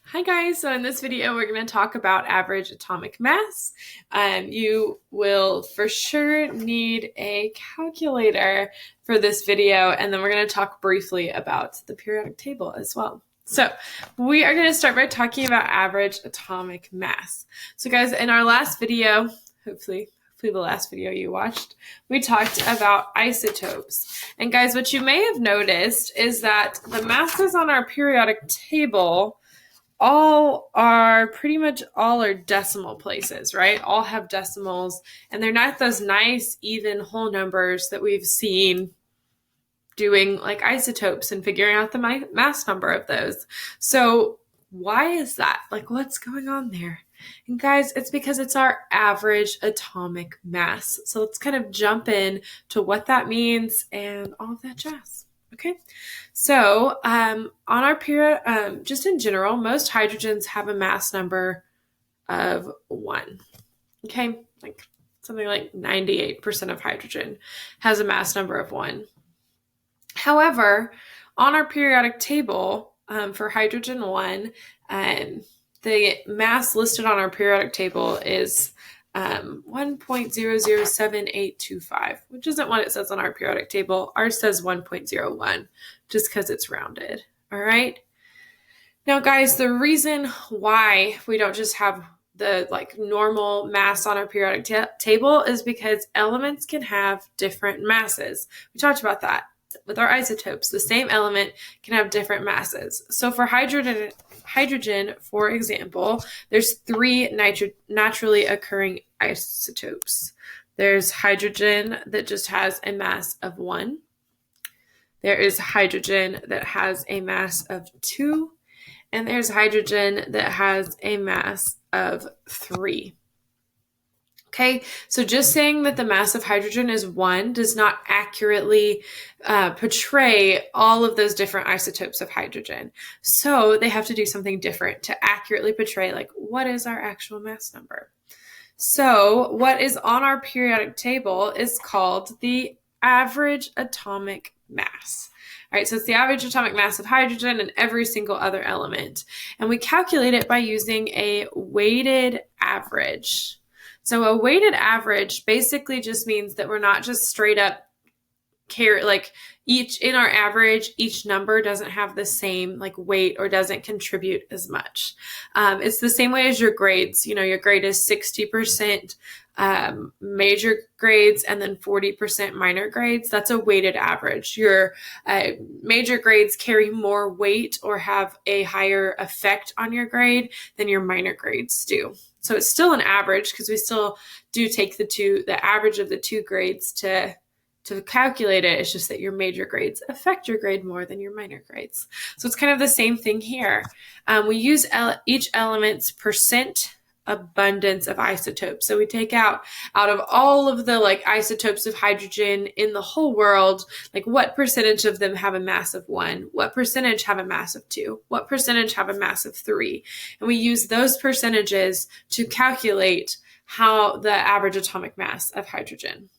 Hi guys, so in this video we're going to talk about average atomic mass. You will for sure need a calculator for this video, and then we're going to talk briefly about the periodic table as well. So we are going to start by talking about average atomic mass. So guys, in our last video, hopefully the last video you watched, we talked about isotopes. And guys, what you may have noticed is that the masses on our periodic table pretty much all are decimal places, right? All have decimals, and they're not those nice even whole numbers that we've seen doing like isotopes and figuring out the mass number of those. So why is that? Like, what's going on there? And guys, it's because it's our average atomic mass. So let's kind of jump in to what that means and all of that jazz. Okay, so on our period, just in general, most hydrogens have a mass number of 1. Okay, like something like 98% of hydrogen has a mass number of 1. However, on our periodic table for hydrogen 1, the mass listed on our periodic table is 1.007825, which isn't what it says on our periodic table. Ours says 1.01 just because it's rounded. All right. Now, guys, the reason why we don't just have the normal mass on our periodic table is because elements can have different masses. We talked about that with our isotopes. The same element can have different masses. So for hydrogen, for example, there's 3 naturally occurring isotopes. There's hydrogen that just has a mass of 1. There is hydrogen that has a mass of 2. And there's hydrogen that has a mass of 3. Okay, so just saying that the mass of hydrogen is 1 does not accurately portray all of those different isotopes of hydrogen. So they have to do something different to accurately portray, like, what is our actual mass number? So what is on our periodic table is called the average atomic mass. All right, so it's the average atomic mass of hydrogen and every single other element. And we calculate it by using a weighted average. So a weighted average basically just means that we're not just straight up in our average, each number doesn't have the same weight or doesn't contribute as much. It's the same way as your grades. You know, your grade is 60% major grades and then 40% minor grades. That's a weighted average. Your major grades carry more weight or have a higher effect on your grade than your minor grades do. So it's still an average because we still do take the average of the 2 grades to calculate it. It's just that your major grades affect your grade more than your minor grades. So it's kind of the same thing here. We use each element's percent abundance of isotopes. So we take out of all of the isotopes of hydrogen in the whole world, what percentage of them have a mass of 1? What percentage have a mass of 2? What percentage have a mass of 3? And we use those percentages to calculate how the average atomic mass of hydrogen.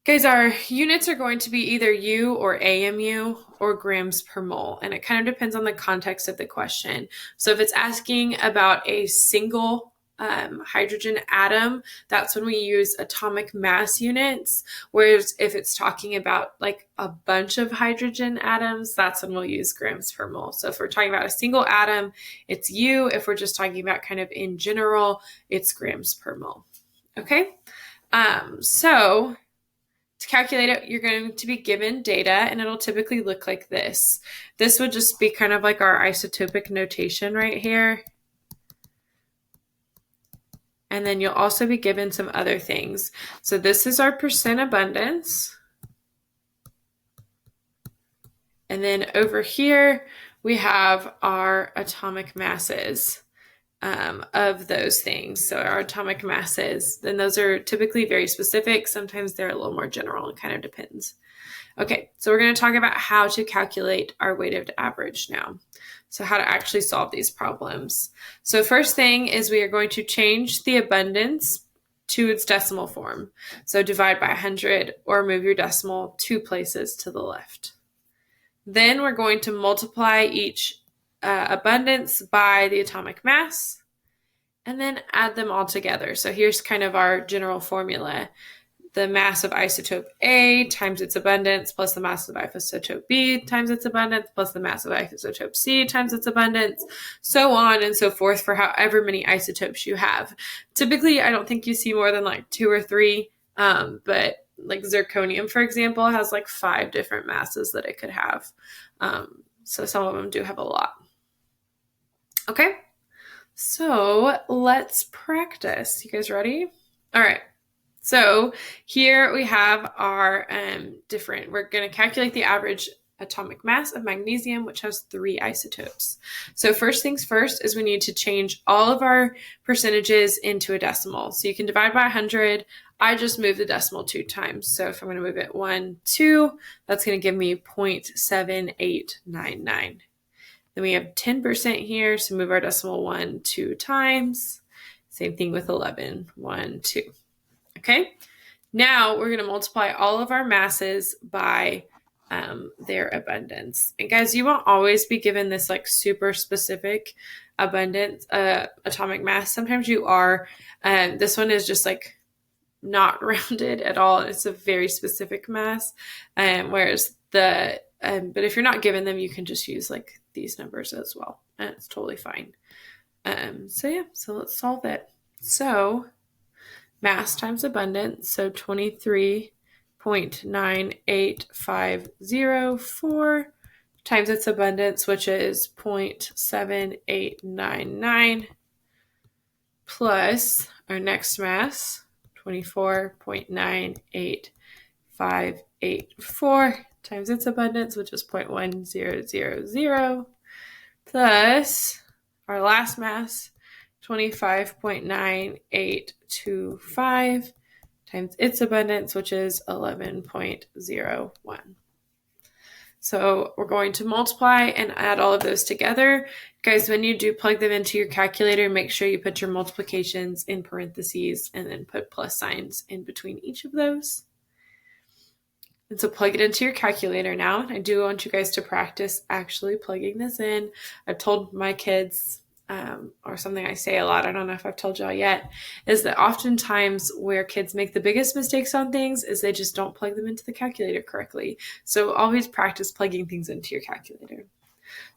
Guys, our units are going to be either U or AMU or grams per mole, and it kind of depends on the context of the question. So if it's asking about a single hydrogen atom, that's when we use atomic mass units. Whereas if it's talking about a bunch of hydrogen atoms, that's when we'll use grams per mole. So if we're talking about a single atom, it's U. If we're just talking about kind of in general, it's grams per mole. Okay. So to calculate it, you're going to be given data, and it'll typically look like this. This would just be kind of like our isotopic notation right here. And then you'll also be given some other things. So this is our percent abundance. And then over here, we have our atomic masses of those things. So our atomic masses, then those are typically very specific. Sometimes they're a little more general. It kind of depends. Okay, so we're going to talk about how to calculate our weighted average now. So how to actually solve these problems. So first thing is we are going to change the abundance to its decimal form. So divide by 100 or move your decimal 2 places to the left. Then we're going to multiply each abundance by the atomic mass, and then add them all together. So here's kind of our general formula. The mass of isotope A times its abundance plus the mass of isotope B times its abundance plus the mass of isotope C times its abundance, so on and so forth for however many isotopes you have. Typically, I don't think you see more than like 2 or 3, but like zirconium, for example, has like 5 different masses that it could have. So some of them do have a lot. Okay, so let's practice. You guys ready? All right. So here we have our we're going to calculate the average atomic mass of magnesium, which has 3 isotopes. So first things first is we need to change all of our percentages into a decimal. So you can divide by 100. I just moved the decimal 2 times. So if I'm going to move it 1, 2, that's going to give me 0.7899. Then we have 10% here, so move our decimal 1, 2 times. Same thing with 11, 1, 2. Okay, now we're going to multiply all of our masses by their abundance. And guys, you won't always be given this like super specific abundance atomic mass. Sometimes you are. This one is just like not rounded at all. It's a very specific mass. Whereas but if you're not given them, you can just use like these numbers as well. And it's totally fine. So let's solve it. So mass times abundance, so 23.98504 times its abundance, which is 0.7899, plus our next mass, 24.98584 times its abundance, which is 0.1000, plus our last mass, 25.9825 times its abundance, which is 11.01. So we're going to multiply and add all of those together. Guys, when you do plug them into your calculator, make sure you put your multiplications in parentheses and then put plus signs in between each of those. And so plug it into your calculator now. I do want you guys to practice actually plugging this in. I've told my kids, or something I say a lot, I don't know if I've told y'all yet, is that oftentimes where kids make the biggest mistakes on things is they just don't plug them into the calculator correctly. So always practice plugging things into your calculator.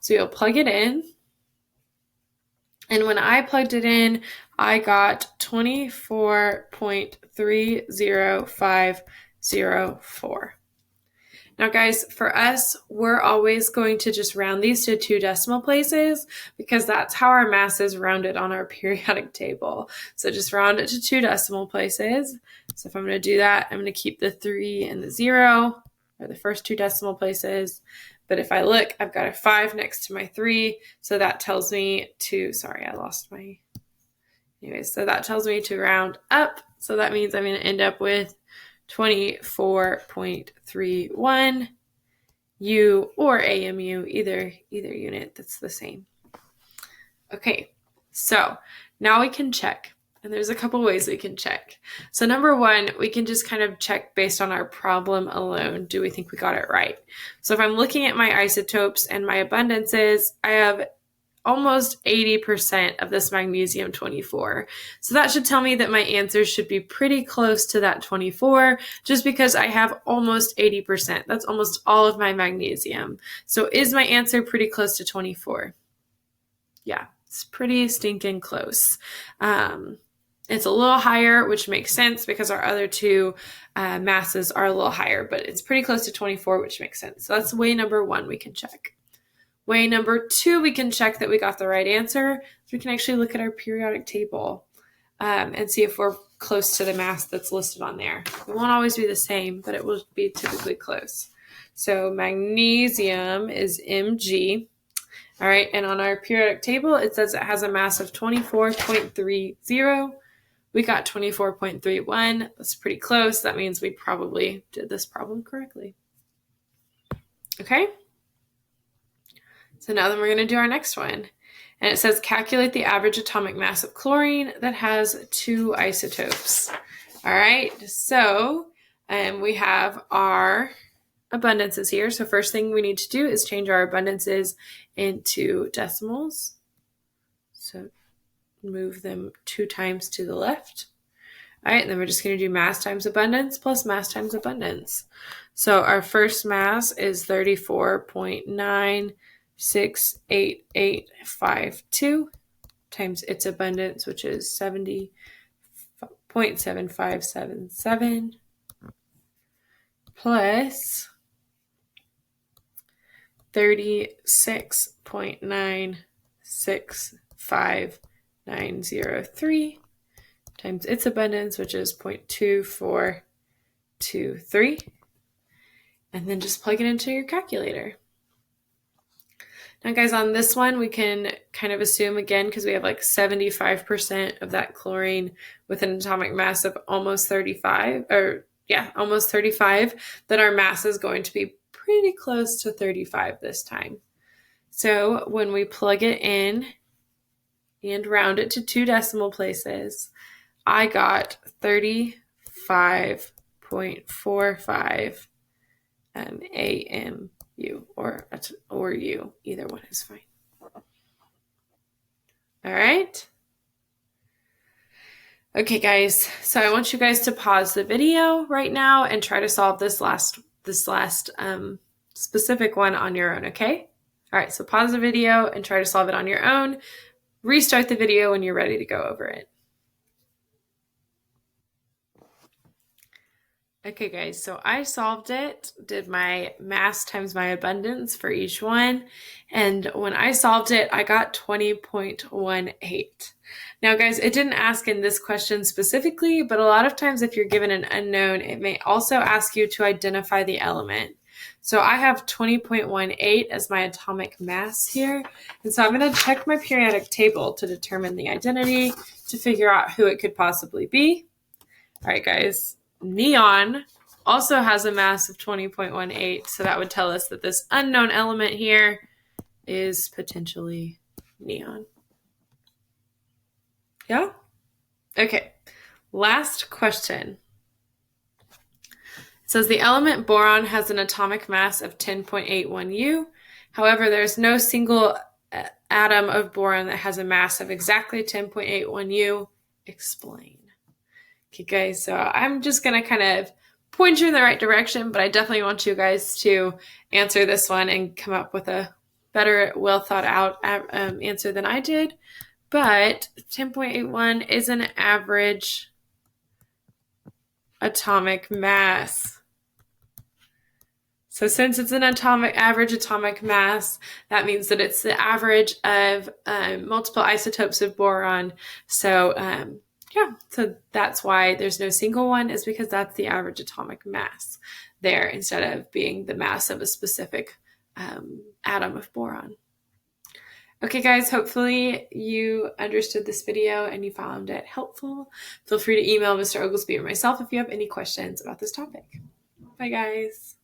So you'll plug it in. And when I plugged it in, I got 24.30504. Now, guys, for us, we're always going to just round these to 2 decimal places because that's how our mass is rounded on our periodic table. So just round it to 2 decimal places. So if I'm going to do that, I'm going to keep the 3 and the 0, or the first 2 decimal places. But if I look, I've got a 5 next to my 3. So that tells me to, so that tells me to round up. So that means I'm going to end up with 24.31 U or AMU, either unit, that's the same. Okay, so now we can check, and there's a couple ways we can check. So number 1, we can just kind of check based on our problem alone. Do we think we got it right? So if I'm looking at my isotopes and my abundances, I have almost 80% of this magnesium 24. So that should tell me that my answers should be pretty close to that 24, just because I have almost 80%. That's almost all of my magnesium. So is my answer pretty close to 24? Yeah, it's pretty stinking close. It's a little higher, which makes sense because our other 2 masses are a little higher, but it's pretty close to 24, which makes sense. So that's way number 1 we can check. Way number 2, we can check that we got the right answer. So we can actually look at our periodic table and see if we're close to the mass that's listed on there. It won't always be the same, but it will be typically close. So magnesium is Mg. All right, and on our periodic table, it says it has a mass of 24.30. We got 24.31. That's pretty close. That means we probably did this problem correctly. Okay? So now then we're going to do our next one. And it says calculate the average atomic mass of chlorine that has 2 isotopes. All right, so we have our abundances here. So first thing we need to do is change our abundances into decimals. So move them 2 times to the left. All right, and then we're just going to do mass times abundance plus mass times abundance. So our first mass is 34.9688852 times its abundance, which is 70.7577 plus 36.965903 times its abundance, which is 0.2423. And then just plug it into your calculator. Now, guys, on this one, we can kind of assume again, because we have like 75% of that chlorine with an atomic mass of almost 35, that our mass is going to be pretty close to 35 this time. So when we plug it in and round it to 2 decimal places, I got 35.45 AMU or U. Either one is fine. All right. Okay, guys. So I want you guys to pause the video right now and try to solve this last specific one on your own. Okay. All right. So pause the video and try to solve it on your own. Restart the video when you're ready to go over it. Okay, guys, so I solved it, did my mass times my abundance for each one, and when I solved it, I got 20.18. Now, guys, it didn't ask in this question specifically, but a lot of times if you're given an unknown, it may also ask you to identify the element. So I have 20.18 as my atomic mass here, and so I'm going to check my periodic table to determine the identity to figure out who it could possibly be. All right, guys. Neon also has a mass of 20.18, so that would tell us that this unknown element here is potentially neon. Yeah? Okay. Last question. It says the element boron has an atomic mass of 10.81 U. However, there's no single atom of boron that has a mass of exactly 10.81 U. Explain. Okay, guys, so I'm just going to kind of point you in the right direction, but I definitely want you guys to answer this one and come up with a better, well thought out answer than I did. But 10.81 is an average atomic mass. So since it's an average atomic mass, that means that it's the average of multiple isotopes of boron. So so that's why there's no single one, is because that's the average atomic mass there instead of being the mass of a specific atom of boron. Okay, guys, hopefully you understood this video and you found it helpful. Feel free to email Mr. Oglesby or myself if you have any questions about this topic. Bye, guys.